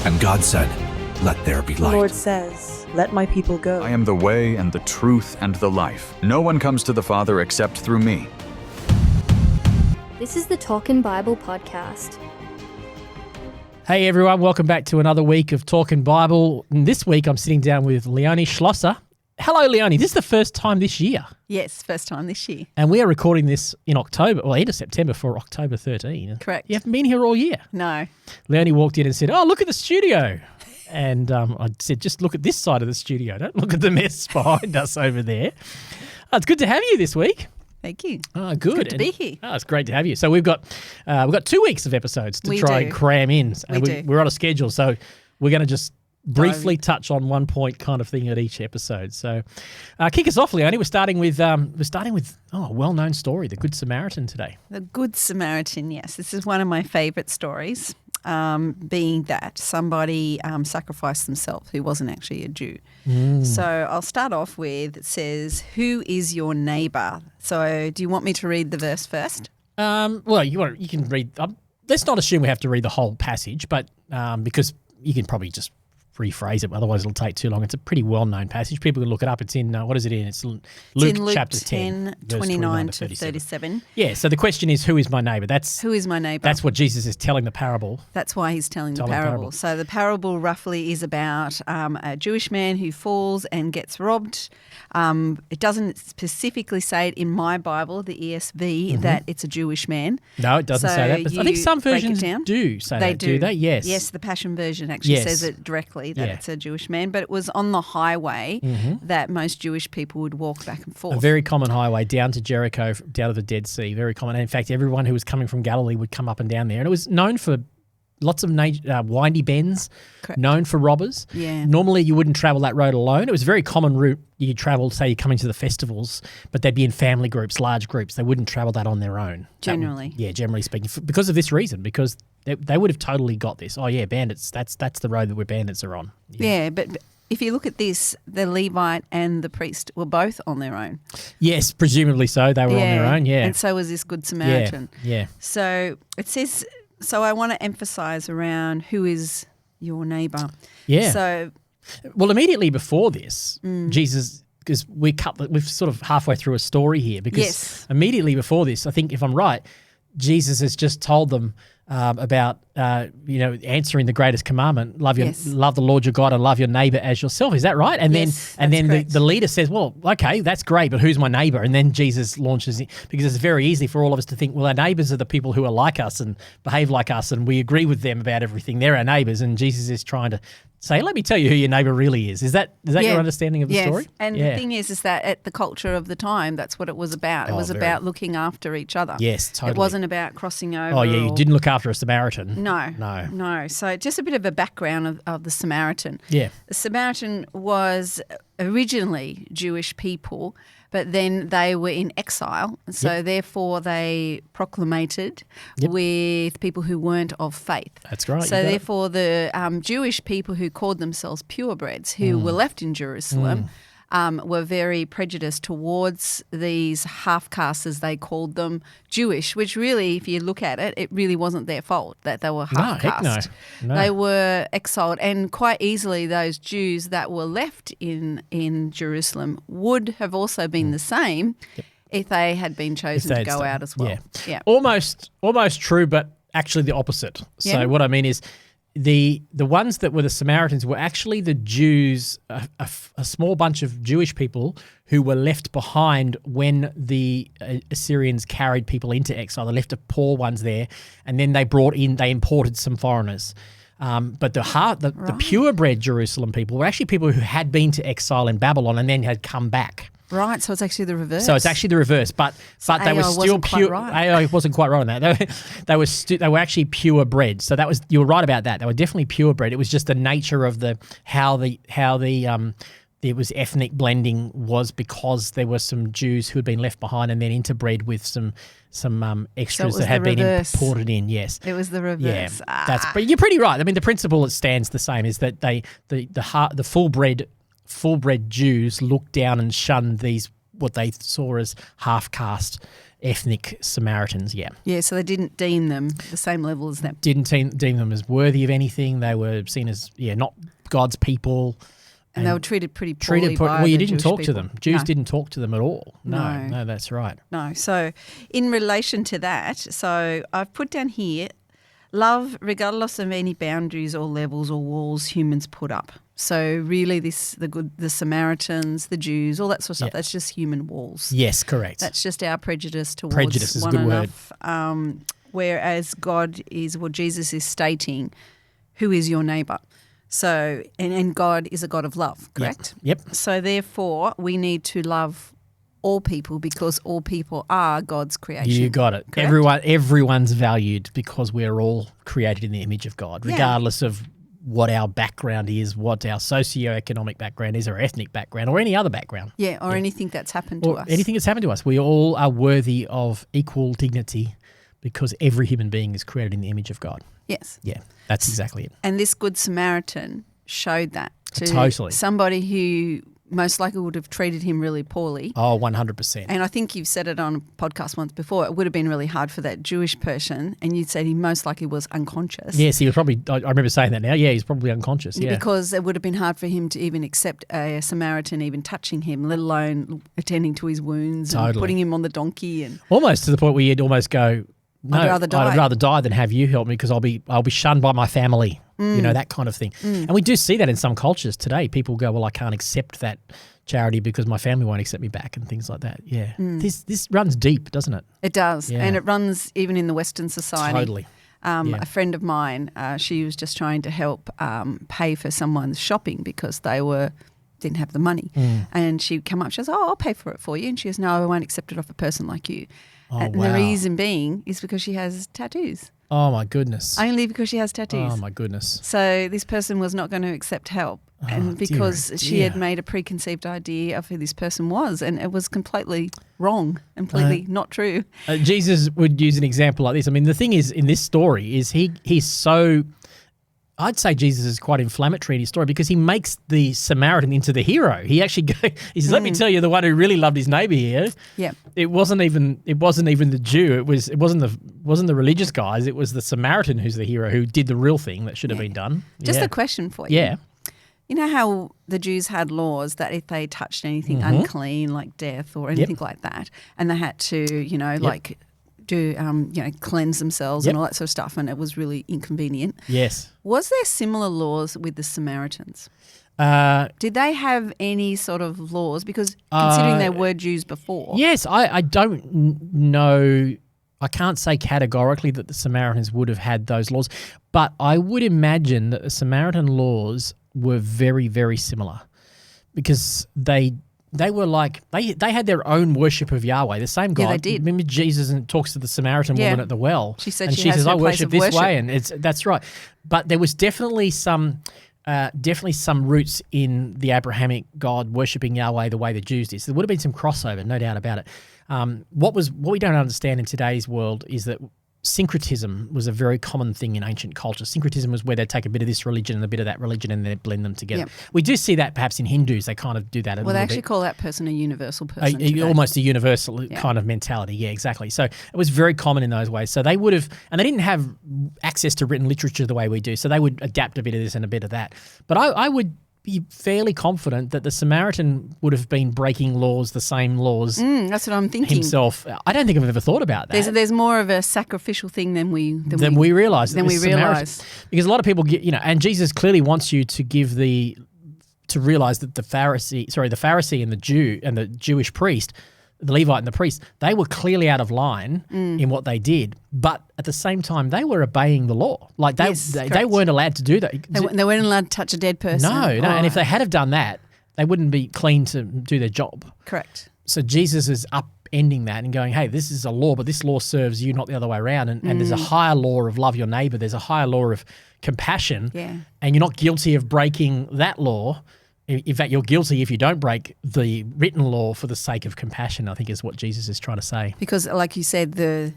And God said, "Let there be The light." Lord says, "Let my people go." I am the way and the truth and the life. No one comes to the Father except through me. This is the Talkin' Bible podcast. Hey everyone, welcome back to another week of Talkin' Bible. And this week I'm sitting down with Leonie Schlosser. Hello Leonie, this is the first time this year. Yes, first time this year. And we are recording this in October, well, end of September for October 13. Correct. You haven't been here all year. No. Leonie walked in and said, "Oh, look at the studio." And I said, "Just look at this side of the studio. Don't look at the mess behind us over there." It's good to have you this week. Thank you. Oh, good. It's good to be here. Oh, it's great to have you. So we've got 2 weeks of episodes to try and cram in. And we're on a schedule, so we're going to just briefly touch on one point kind of thing at each episode. So kick us off, Leonie. We're starting with a well-known story, the Good Samaritan today. The Good Samaritan, yes. This is one of my favourite stories, being that somebody sacrificed themselves who wasn't actually a Jew. So I'll start off with, it says, "Who is your neighbour?" So do you want me to read the verse first? Well, you can read. Let's not assume we have to read the whole passage, but because you can probably just rephrase it, otherwise it'll take too long. It's a pretty well-known passage. People can look it up. It's in, what is it in? It's Luke chapter 10, 29 to 37. Yeah, so the question is, who is my neighbour? Who is my neighbour? That's what Jesus is telling the parable. That's why he's telling the parable. So the parable roughly is about a Jewish man who falls and gets robbed. It doesn't specifically say it in my Bible, the ESV, that it's a Jewish man. No, it doesn't say that. But I think some versions do say they that, do they? Yes. Yes, the Passion Version actually says it directly, that it's a Jewish man. But it was on the highway that most Jewish people would walk back and forth. A very common highway down to Jericho, down to the Dead Sea, very common. And in fact, everyone who was coming from Galilee would come up and down there. And it was known for lots of windy bends, Correct. known for robbers. Yeah. Normally you wouldn't travel that road alone. It was a very common route. You travel, say you're coming to the festivals, but they'd be in family groups, large groups. They wouldn't travel that on their own. Generally. Generally speaking. Because of this reason, because they would have totally got this. Oh yeah, bandits, that's the road that bandits are on. Yeah, but if you look at this, the Levite and the priest were both on their own. Yes, presumably so. They were on their own, yeah. And so was this Good Samaritan. Yeah. So it says, so I want to emphasise around who is your neighbour. Yeah. So, well, immediately before this, Jesus, because we're sort of halfway through a story here, because immediately before this, I think if I'm right, Jesus has just told them about answering the greatest commandment: love the Lord your God and love your neighbour as yourself. Is that right? And then the leader says, "Well, okay, that's great, but who's my neighbour?" And then Jesus launches it, because it's very easy for all of us to think, well, our neighbours are the people who are like us and behave like us, and we agree with them about everything. They're our neighbours, and Jesus is trying to say, "Let me tell you who your neighbour really is." Is that your understanding of the story? And the thing is that at the culture of the time, that's what it was about. It was about looking after each other. Yes, totally. It wasn't about crossing over. Oh yeah, you didn't look after a Samaritan. No. So just a bit of a background of the Samaritan. Yeah. The Samaritan was originally Jewish people, but then they were in exile. So therefore they proclamated with people who weren't of faith. That's right. So therefore the Jewish people who called themselves purebreds, who were left in Jerusalem, were very prejudiced towards these half-castes, as they called them, Jewish, which really, if you look at it, it really wasn't their fault that they were half-caste. No. They were exiled, and quite easily those Jews that were left in Jerusalem would have also been the same if they had been chosen to go out as well. Yeah. Almost true, but actually the opposite. So what I mean is, the ones that were the Samaritans were actually the Jews, a small bunch of Jewish people who were left behind when the Assyrians carried people into exile. They left the poor ones there, and then they imported some foreigners. But the purebred Jerusalem people were actually people who had been to exile in Babylon and then had come back. Right, so it's actually the reverse. But they were still pure. AI wasn't quite right on that. They were actually purebred. So you were right about that. They were definitely purebred. It was just the nature of how there was ethnic blending, was because there were some Jews who had been left behind and then interbred with some extras that had been imported in. Yes, it was the reverse. Yeah, but you're pretty right. I mean, the principle that stands the same is that the full-bred Jews looked down and shunned these, what they saw as half-caste ethnic Samaritans, yeah. Yeah, so they didn't deem them the same level as them. Didn't deem them as worthy of anything. They were seen as, not God's people. And they were treated pretty poorly by you the didn't Jewish talk people. to them. Jews No. didn't talk to them at all. No. No, that's right. No. So in relation to that, so I've put down here, love regardless of any boundaries or levels or walls humans put up. So really the Samaritans, the Jews, all that sort of stuff, that's just human walls. Yes, correct. That's just our prejudice towards Prejudice is a one good word. another. Whereas Jesus is stating, who is your neighbour? So, and God is a God of love, correct? Yep. So therefore, we need to love all people because all people are God's creation. You got it. Correct? Everyone's valued because we're all created in the image of God, regardless of what our background is, what our socioeconomic background is, or ethnic background, or any other background. Yeah, or anything that's happened to us. Anything that's happened to us. We all are worthy of equal dignity because every human being is created in the image of God. Yes. Yeah, that's exactly it. And this Good Samaritan showed that to Totally. somebody who most likely would have treated him really poorly. Oh, 100%. And I think you've said it on a podcast once before, it would have been really hard for that Jewish person, and you'd said he most likely was unconscious. Yes, he was probably, I remember saying that now, he's probably unconscious, yeah. Because it would have been hard for him to even accept a Samaritan even touching him, let alone attending to his wounds and putting him on the donkey. And almost to the point where you'd almost go, no, I'd rather die than have you help me because I'll be shunned by my family, that kind of thing. And we do see that in some cultures today. People go, well, I can't accept that charity because my family won't accept me back and things like that. Yeah. This runs deep, doesn't it? It does. Yeah. And it runs even in the Western society. Totally. A friend of mine, she was just trying to help pay for someone's shopping because they didn't have the money. And she'd come up, she goes, I'll pay for it for you. And she goes, no, I won't accept it off a person like you. And the reason being is because she has tattoos. Oh, my goodness. Only because she has tattoos. Oh, my goodness. So this person was not going to accept help. And because she had made a preconceived idea of who this person was, and it was completely wrong, completely not true. Jesus would use an example like this. I mean, the thing is, in this story, is he's so... I'd say Jesus is quite inflammatory in his story because he makes the Samaritan into the hero. He actually he says, "Let me tell you, the one who really loved his neighbor here. Yeah, it wasn't even the Jew. It wasn't the religious guys. It was the Samaritan who's the hero who did the real thing that should have been done." Just a question for you. Yeah. You know how the Jews had laws that if they touched anything unclean, like death or anything like that, and they had to, like do, cleanse themselves and all that sort of stuff, and it was really inconvenient. Yes. Was there similar laws with the Samaritans? Did they have any sort of laws? Because considering they were Jews before. Yes, I don't know. I can't say categorically that the Samaritans would have had those laws, but I would imagine that the Samaritan laws were very, very similar because they were like, they had their own worship of Yahweh, the same God. Yeah, they did. Remember Jesus and talks to the Samaritan woman at the well. She said and she has says, her I place worship of this worship. way. And that's right. But there was definitely some roots in the Abrahamic God worshipping Yahweh the way the Jews did. So there would have been some crossover, no doubt about it. What we don't understand in today's world is that syncretism was a very common thing in ancient culture. Syncretism was where they'd take a bit of this religion and a bit of that religion and they'd blend them together. Yep. We do see that perhaps in Hindus. They kind of do that a little bit. Well, they actually call that person a universal person. Almost a universal kind of mentality. Yeah, exactly. So it was very common in those ways. So they would have, and they didn't have access to written literature the way we do. So they would adapt a bit of this and a bit of that. But I would be fairly confident that the Samaritan would have been breaking laws, the same laws. That's what I'm thinking. Himself. I don't think I've ever thought about that. There's more of a sacrificial thing than we realise. Realise. Because a lot of people get, and Jesus clearly wants you to to realise that the Pharisee and the Jew and the Jewish priest, the Levite and the priest, they were clearly out of line in what they did. But at the same time, they were obeying the law. Like they weren't allowed to do that. They weren't allowed to touch a dead person. No. And if they had have done that, they wouldn't be clean to do their job. Correct. So Jesus is upending that and going, hey, this is a law, but this law serves you, not the other way around. And there's a higher law of love your neighbour. There's a higher law of compassion. Yeah. And you're not guilty of breaking that law. In fact, you're guilty if you don't break the written law for the sake of compassion, I think is what Jesus is trying to say. Because like you said, the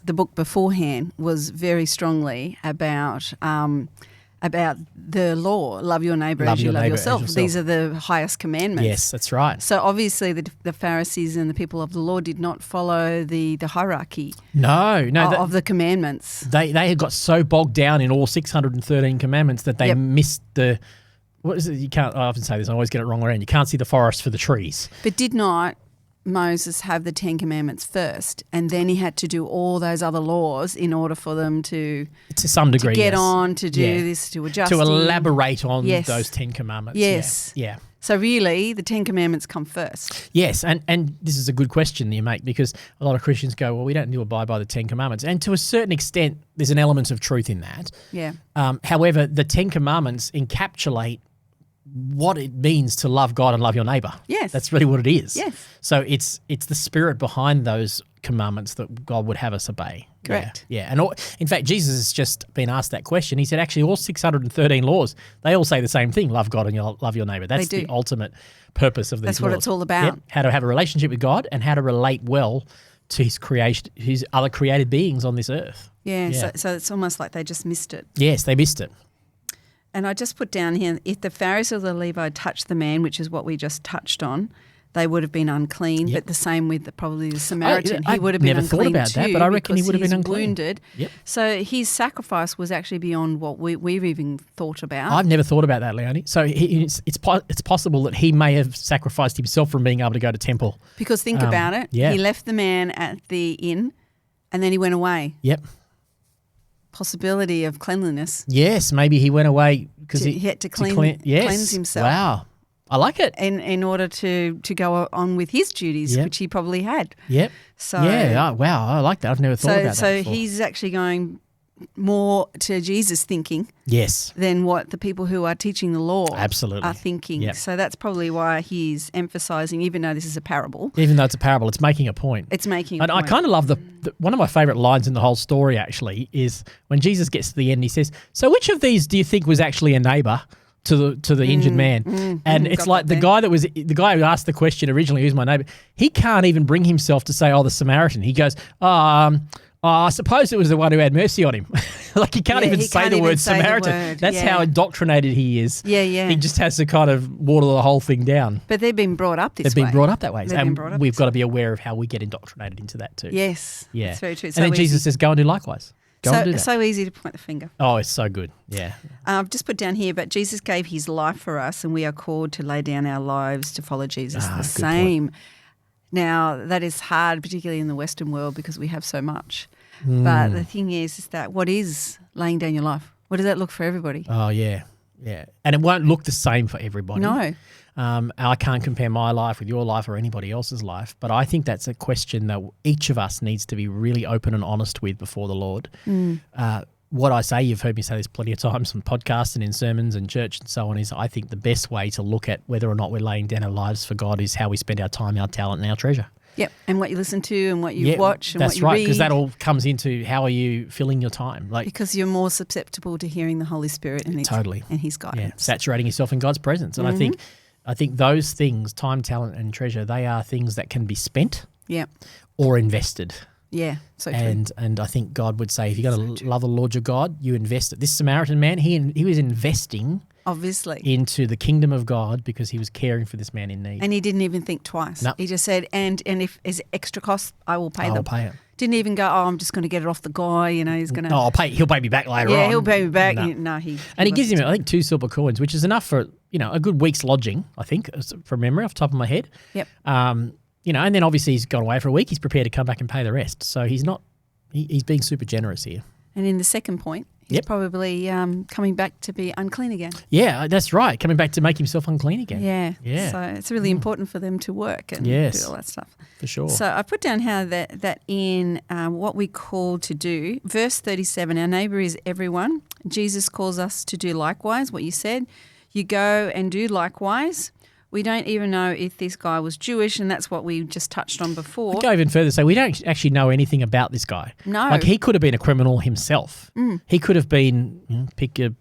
book beforehand was very strongly about about the law, love your neighbour Love as you your love neighbour yourself. as yourself. These are the highest commandments. Yes, that's right. So obviously the Pharisees and the people of the law did not follow the hierarchy No, of the commandments. they had got so bogged down in all 613 commandments that they missed the. What is it? You can't. I often say this. I always get it wrong around. You can't see the forest for the trees. But did not Moses have the 10 Commandments first, and then he had to do all those other laws in order for them to some degree, to get yes. on, to do this, to adjust. To elaborate on Yes. those 10 commandments. Yes. Yeah. So really, the 10 Commandments come first. Yes, and this is a good question that you make, because a lot of Christians go, well, we don't need to abide by the 10 Commandments. And to a certain extent, there's an element of truth in that. Yeah. However, the 10 Commandments encapsulate what it means to love God and love your neighbour. Yes. That's really what it is. Yes. So it's the spirit behind those commandments that God would have us obey. Correct. Yeah. And in fact, Jesus has just been asked that question. He said, actually, all 613 laws, they all say the same thing: love God and love your neighbour. That's They do. the ultimate purpose of these That's what laws. it's all about. Yep. How to have a relationship with God and how to relate well to his creation, his other created beings on this earth. Yeah. So it's almost like they just missed it. Yes, they missed it. And I just put down here, if the Pharisee or the Levite touched the man, which is what we just touched on, they would have been unclean. But the same with probably the Samaritan. He would have been never unclean thought about too, that, but I reckon he because would have been he's unclean. wounded. Yep. So his sacrifice was actually beyond what we've even thought about. I've never thought about that, Leonie. So it's possible that he may have sacrificed himself from being able to go to temple. Because think about it. yeah. He left the man at the inn and then he went away. Yep. Possibility of cleanliness. Yes, maybe he went away because He had to cleanse himself. Wow, I like it. In order to go on with his duties, which he probably had. Yep. So yeah. Wow, I like that. I've never thought about that. So before. he's actually going more to Jesus' thinking yes. than what the people who are teaching the law Absolutely. are thinking. Yep. So that's probably why he's emphasising, even though this is a parable, Even though it's a parable, it's making a point. it's making a And point. I kind of love the one of my favourite lines in the whole story, actually, is when Jesus gets to the end, he says, so which of these do you think was actually a neighbour to the injured man? And it's got like that the guy who asked the question originally, who's my neighbour, he can't even bring himself to say, oh, the Samaritan. He goes, I suppose it was the one who had mercy on him. Like he can't even say the word Samaritan. That's how indoctrinated he is. Yeah. He just has to kind of water the whole thing down. But they've been brought up this way. They've been brought up that way. They've been And brought up we've this got to be aware of how we get indoctrinated into that too. Yes. Yeah. That's very true. And then Jesus says, go and do likewise. Go and do that. So easy to point the finger. Oh, it's so good. Yeah. I've just put down here, but Jesus gave his life for us and we are called to lay down our lives to follow Jesus. The good same. Now, that is hard, particularly in the Western world because we have so much. But the thing is that what is laying down your life? What does that look for everybody? Oh, yeah. Yeah. And it won't look the same for everybody. No. I can't compare my life with your life or anybody else's life, but I think that's a question that each of us needs to be really open and honest with before the Lord. What I say, you've heard me say this plenty of times on podcasts and in sermons and church and so on, is I think the best way to look at whether or not we're laying down our lives for God is how we spend our time, our talent and our treasure. Yep, and what you listen to and what you watch and what you read. That's right, read. because that all comes into how are you filling your time. Because you're more susceptible to hearing the Holy Spirit and his guidance. Yeah, saturating yourself in God's presence. And I think those things, time, talent and treasure, they are things that can be spent or invested. Yeah, so true. And I think God would say, if you're going to love the Lord your God, you invest it. This Samaritan man, he was investing obviously into the kingdom of God because he was caring for this man in need. And he didn't even think twice. No. He just said, and if there's extra costs, I will pay them. I'll pay it. Didn't even go, I'm just going to get it off the guy, he's going to... Oh, he'll pay me back later on. Yeah, he'll pay me back. No. He gives him, I think, 2 silver coins, which is enough for, a good week's lodging, I think, from memory off the top of my head. Yep. And then obviously he's gone away for a week. He's prepared to come back and pay the rest. So he's not, he's being super generous here. And in the second point, he's probably coming back to be unclean again. Yeah, that's right. Coming back to make himself unclean again. Yeah. So it's really important for them to work and do all that stuff. For sure. So I put down how that in what we call to do. Verse 37, our neighbour is everyone. Jesus calls us to do likewise, what you said. You go and do likewise. We don't even know if this guy was Jewish, and that's what we just touched on before. I'd go even further. So we don't actually know anything about this guy. No. Like he could have been a criminal himself. He could have been, pick a,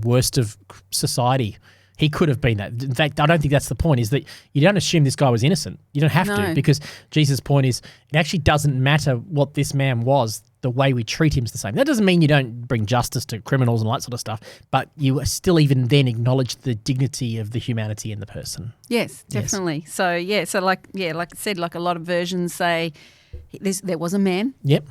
worst of society, He could have been that. In fact, I don't think that's the point, is that you don't assume this guy was innocent. You don't have to, because Jesus' point is it actually doesn't matter what this man was. The way we treat him is the same. That doesn't mean you don't bring justice to criminals and all that sort of stuff, but you still even then acknowledge the dignity of the humanity in the person. Yes, definitely. Yes. So like I said, like a lot of versions say there was a man. Yep.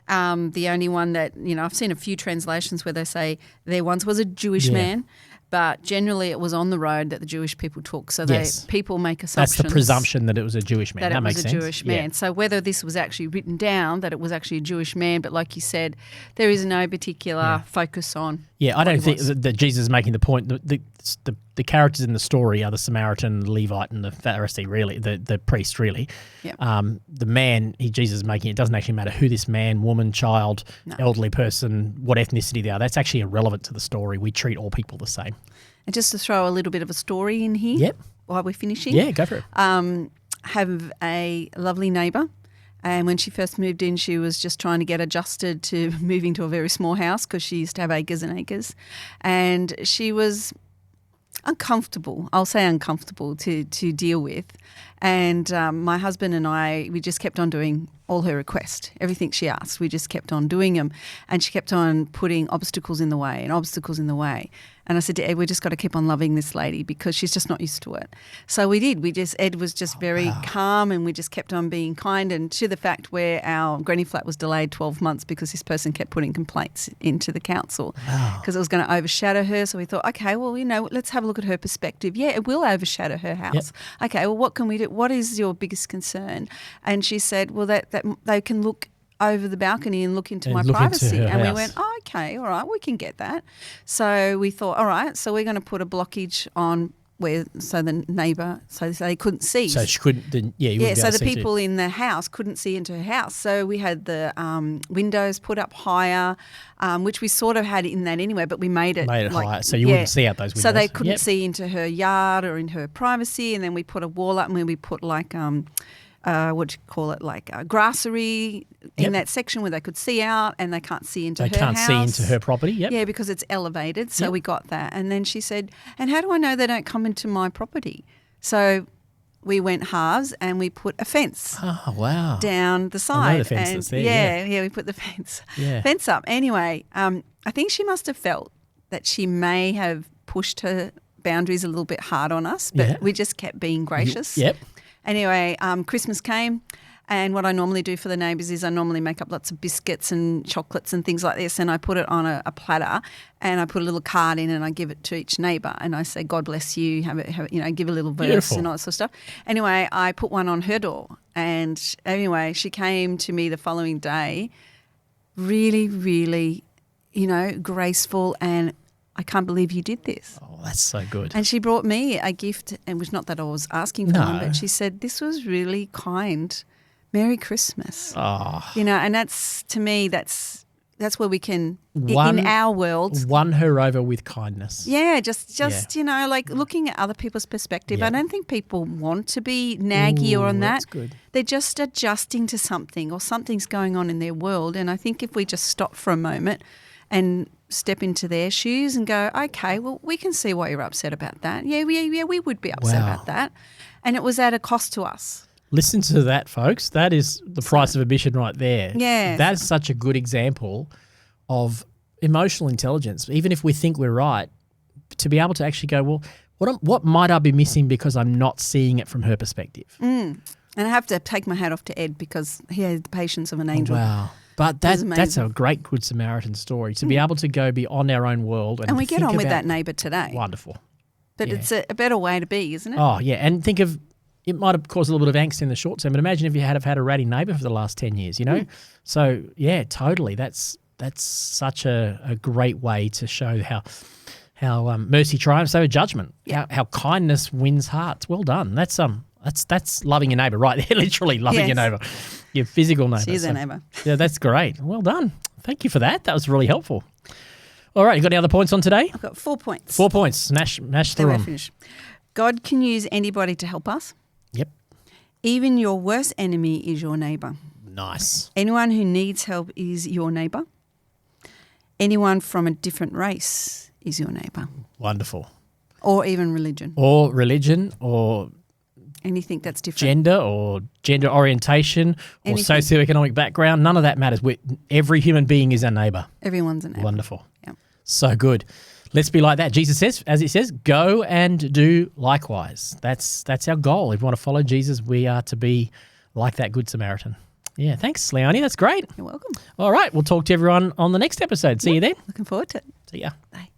The only one that, I've seen a few translations where they say there once was a Jewish man, but generally it was on the road that the Jewish people took. So people make assumptions. That's the presumption that it was a Jewish man. That makes sense. That it was a Jewish man. So whether this was actually written down that it was actually a Jewish man, but like you said, there is no particular focus on. Yeah, I don't think that Jesus is making the point. The characters in the story are the Samaritan, the Levite, and the Pharisee, really, the priest, really. Yep. The man, Jesus is making, it doesn't actually matter who this man, woman, child, elderly person, what ethnicity they are. That's actually irrelevant to the story. We treat all people the same. And just to throw a little bit of a story in here while we're finishing. Yeah, go for it. Have a lovely neighbour. And when she first moved in, she was just trying to get adjusted to moving to a very small house because she used to have acres and acres. And she was uncomfortable, I'll say uncomfortable to deal with. And my husband and I, we just kept on doing all her requests, everything she asked. We just kept on doing them. And she kept on putting obstacles in the way and obstacles in the way. And I said to Ed, we just got to keep on loving this lady because she's just not used to it. So we did. Ed was just very calm, and we just kept on being kind, and to the fact where our granny flat was delayed 12 months because this person kept putting complaints into the council because it was going to overshadow her. So we thought, okay, well, let's have a look at her perspective. Yeah, it will overshadow her house. Yep. Okay, well, what can we do? What is your biggest concern? And she said, well, that they can look over the balcony and look into my privacy. And we went, oh, okay, all right, we can get that. So we thought, all right, so we're going to put a blockage on so the neighbour, so they couldn't see. So she couldn't, so the people in the house couldn't see into her house. So we had the windows put up higher, which we sort of had in that anyway, but we made it higher, so you wouldn't see out those windows. So they couldn't see into her yard or in her privacy. And then we put a wall up, and then we put like what do you call it, like a grassery in that section where they could see out and they can't see into her house. They can't see into her property, Yeah, because it's elevated, so we got that. And then she said, and how do I know they don't come into my property? So we went halves and we put a fence down the side. I know the fence that's there. Yeah, we put the fence up. Anyway, I think she must have felt that she may have pushed her boundaries a little bit hard on us, but we just kept being gracious. Yep. Anyway, Christmas came, and what I normally do for the neighbours is I normally make up lots of biscuits and chocolates and things like this, and I put it on a platter, and I put a little card in, and I give it to each neighbour, and I say, God bless you, give a little verse and all that sort of stuff. Anyway, I put one on her door, and anyway, she came to me the following day, really, really, graceful, and I can't believe you did this. Oh, that's so good. And she brought me a gift, and it was not that I was asking for one, but she said, this was really kind. Merry Christmas. Oh. And that's, to me, that's where we can, in our world. Won her over with kindness. Yeah, just like looking at other people's perspective. I don't think people want to be naggy or on that. That's good. They're just adjusting to something, or something's going on in their world. And I think if we just stop for a moment and step into their shoes and go, okay, well, we can see why you're upset about that. Yeah, we would be upset about that. And it was at a cost to us. Listen to that, folks. That is the price of admission right there. Yeah. That's such a good example of emotional intelligence. Even if we think we're right, to be able to actually go, well, what might I be missing because I'm not seeing it from her perspective? And I have to take my hat off to Ed because he has the patience of an angel. Wow. But that's a great Good Samaritan story, to be able to go beyond our own world. And we get on with that neighbour today. Wonderful. But it's a better way to be, isn't it? Oh, yeah. And think of, it might have caused a little bit of angst in the short term, but imagine if you had a ratty neighbour for the last 10 years, So, yeah, totally. That's such a great way to show how mercy triumphs over judgment, how kindness wins hearts. Well done. That's loving your neighbour right there, literally loving your neighbour, your physical neighbour. She's a neighbour. Yeah, that's great. Well done. Thank you for that. That was really helpful. All right, you got any other points on today? I've got 4 points. 4 points. Smash through them. Finish. God can use anybody to help us. Yep. Even your worst enemy is your neighbour. Nice. Anyone who needs help is your neighbour. Anyone from a different race is your neighbour. Wonderful. Or even religion. Or religion, or anything that's different. Gender, or gender orientation, or Anything. socioeconomic background. None of that matters. Every human being is our neighbour. Everyone's a neighbour. Wonderful. Yeah. So good. Let's be like that. Jesus says, as it says, go and do likewise. That's our goal. If we want to follow Jesus, we are to be like that Good Samaritan. Yeah, thanks, Leonie. That's great. You're welcome. All right, we'll talk to everyone on the next episode. See you then. Looking forward to it. See ya. Bye.